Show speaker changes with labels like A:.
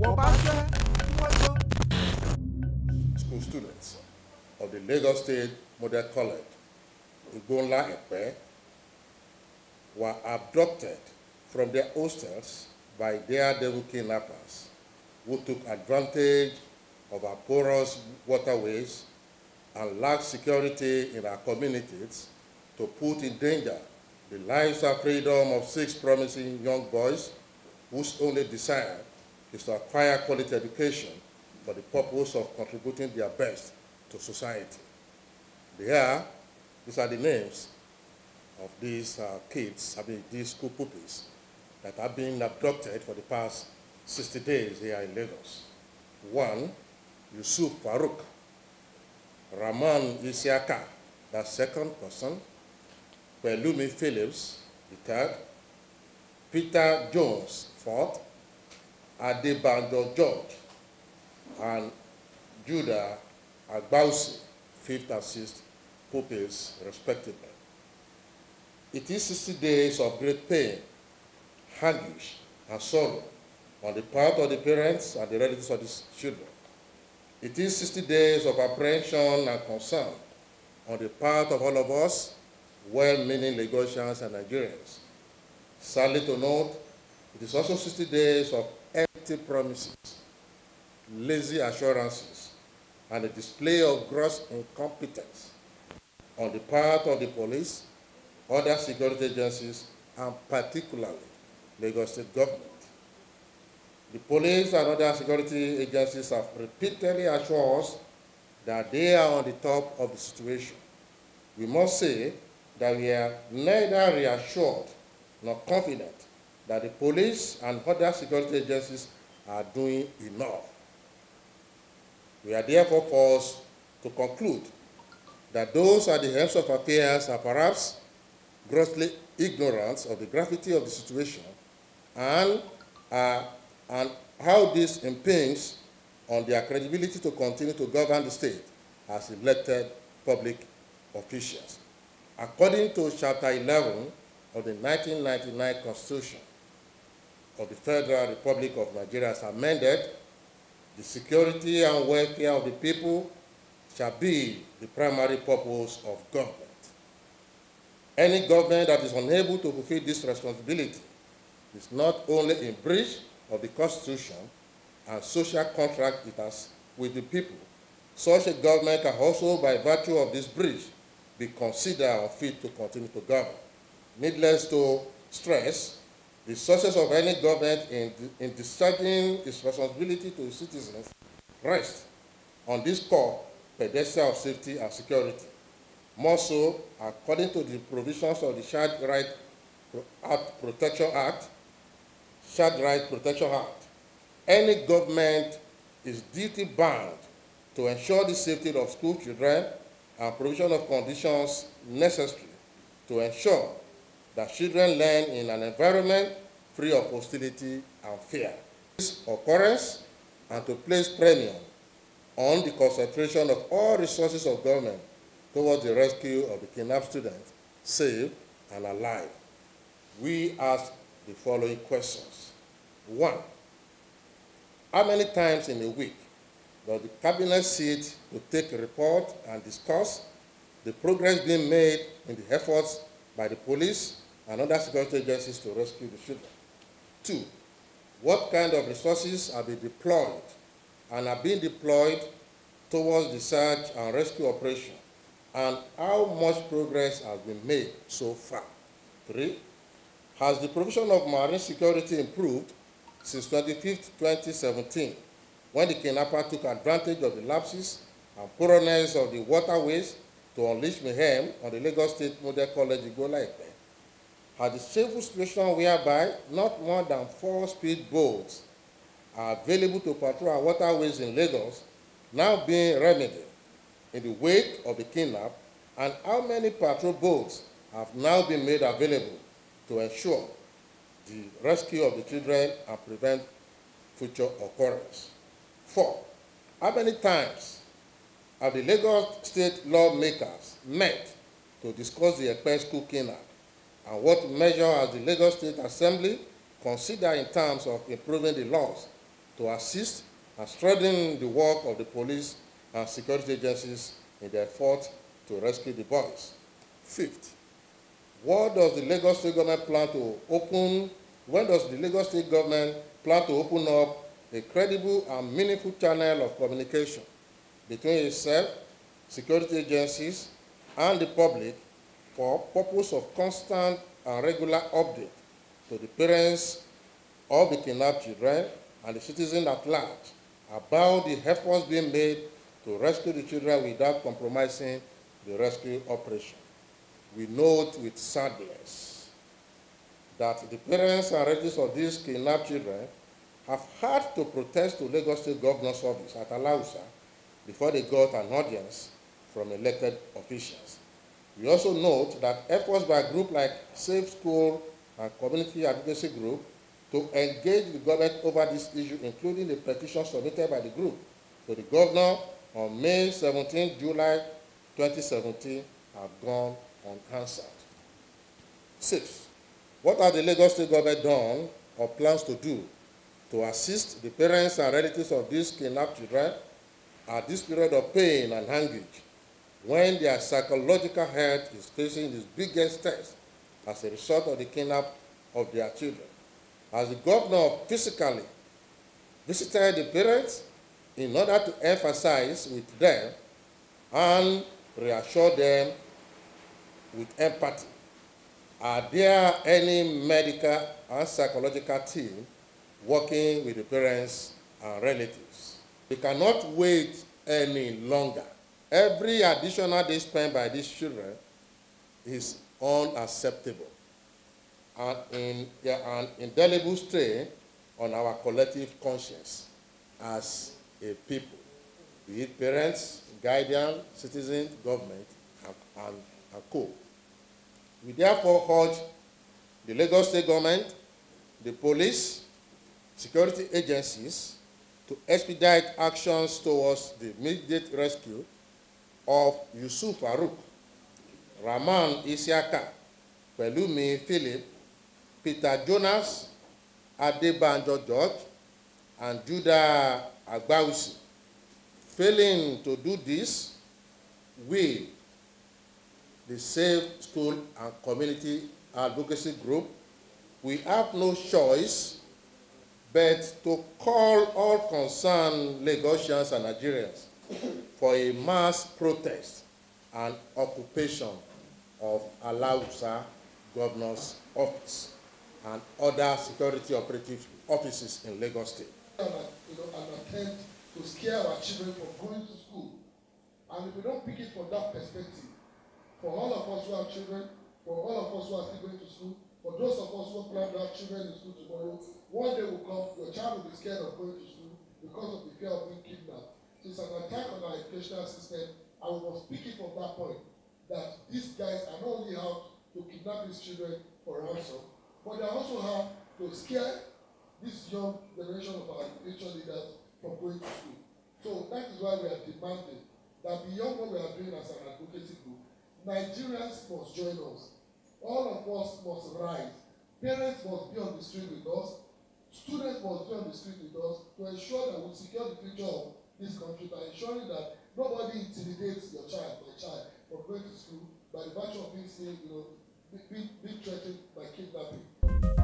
A: School students of the Lagos State Model College, Igbonla, were abducted from their hostels by daredevil kidnappers who took advantage of our porous waterways and lax security in our communities to put in danger the lives and freedom of 6 promising young boys whose only desire is to acquire quality education for the purpose of contributing their best to society. These are the names of these kids, these school pupils that have been abducted for the past 60 days here in Lagos. 1, Yusuf Farouk, Rahman Isiaka, the second person, Pelumi Phillips, the third, Peter Jones, fourth, Adebanjo George, and Judah Agbausi, fifth and sixth pupils, respectively. It is 60 days of great pain, anguish, and sorrow on the part of the parents and the relatives of these children. It is 60 days of apprehension and concern on the part of all of us, well-meaning Lagosians and Nigerians. Sadly to note, it is also 60 days of empty promises, lazy assurances, and a display of gross incompetence on the part of the police, other security agencies, and particularly Lagos State government. The police and other security agencies have repeatedly assured us that they are on the top of the situation. We must say that we are neither reassured nor confident that the police and other security agencies are doing enough. We are therefore forced to conclude that those at the helms of affairs are perhaps grossly ignorant of the gravity of the situation and how this impinges on their credibility to continue to govern the state as elected public officials. According to Chapter 11 of the 1999 Constitution of the Federal Republic of Nigeria as amended, the security and welfare of the people shall be the primary purpose of government. Any government that is unable to fulfill this responsibility is not only in breach of the Constitution and social contract it has with the people. Such a government can also, by virtue of this breach, be considered unfit to continue to govern. Needless to stress, the success of any government in discharging its responsibility to its citizens rests on this core pedestal of safety and security. More so, according to the provisions of the Child Right Protection Act, any government is duty-bound to ensure the safety of school children and provision of conditions necessary to ensure that children learn in an environment free of hostility and fear. This occurrence and to place premium on the concentration of all resources of government towards the rescue of the kidnapped students, safe and alive. We ask the following questions. 1, how many times in a week does the cabinet sit to take a report and discuss the progress being made in the efforts by the police and other security agencies to rescue the children? 2, what kind of resources are being deployed and are being deployed towards the search and rescue operation, and how much progress has been made so far? 3, has the provision of marine security improved since 25th, 2017, when the kidnapper took advantage of the lapses and porous of the waterways to unleash mayhem on the Lagos State Model College Igbonla? Has the shameful situation whereby not more than 4 speed boats are available to patrol our waterways in Lagos now being remedied in the wake of the kidnap, and how many patrol boats have now been made available to ensure the rescue of the children and prevent future occurrence? 4, how many times have the Lagos State lawmakers met to discuss the Ekpe school kidnap, and what measure has the Lagos State Assembly considered in terms of improving the laws to assist and strengthen the work of the police and security agencies in their effort to rescue the boys. Fifth, when does the Lagos State government plan to open up a credible and meaningful channel of communication between itself, security agencies, and the public for purpose of constant and regular update to the parents of the kidnapped children and the citizens at large about the efforts being made to rescue the children without compromising the rescue operation? We note with sadness that the parents and relatives of these kidnapped children have had to protest to Lagos State Governor's office at Alausa before they got an audience from elected officials. We also note that efforts by a group like Safe School and Community Advocacy Group to engage the government over this issue, including the petition submitted by the group to the governor on May 17, July 2017, have gone unanswered. Sixth, what have the Lagos State government done or plans to do to assist the parents and relatives of these kidnapped children at this period of pain and anguish when their psychological health is facing its biggest test as a result of the kidnap of their children? As the governor physically visited the parents in order to emphasize with them and reassure them with empathy, are there any medical and psychological team working with the parents and relatives? We cannot wait any longer. Every additional day spent by these children is unacceptable and an indelible stain on our collective conscience as a people, be it parents, guardians, citizens, government, and co. We therefore urge the Lagos State government, the police, security agencies to expedite actions towards the immediate rescue of Yusuf Farouk, Rahman Isiaka, Pelumi Philip, Peter Jonas, Adebanjo George, and Judah Agbausi. Failing to do this, we, the Safe School and Community Advocacy Group, we have no choice but to call all concerned Lagosians and Nigerians for a mass protest and occupation of Alausa Governor's Office and other security operative offices in Lagos State.
B: An attempt to scare our children from going to school. And if we don't pick it from that perspective, for all of us who have children, for all of us who are still going to school, for those of us who plan to have children in school tomorrow, one day will come, your child will be scared of going to school because of the fear of being kidnapped. So it's an attack on our educational system, and we must pick it from that point, that these guys are not only out to kidnap these children for ransom, but they also have to scare this young generation of our education leaders from going to school. So that is why we are demanding that beyond what we are doing as an advocacy group, Nigerians must join us. All of us must rise. Parents must be on the street with us. Students must be on the street with us to ensure that we secure the future of this country by ensuring that nobody intimidates your child, my child, from going to school by the virtue of being seen, being threatened by kidnapping.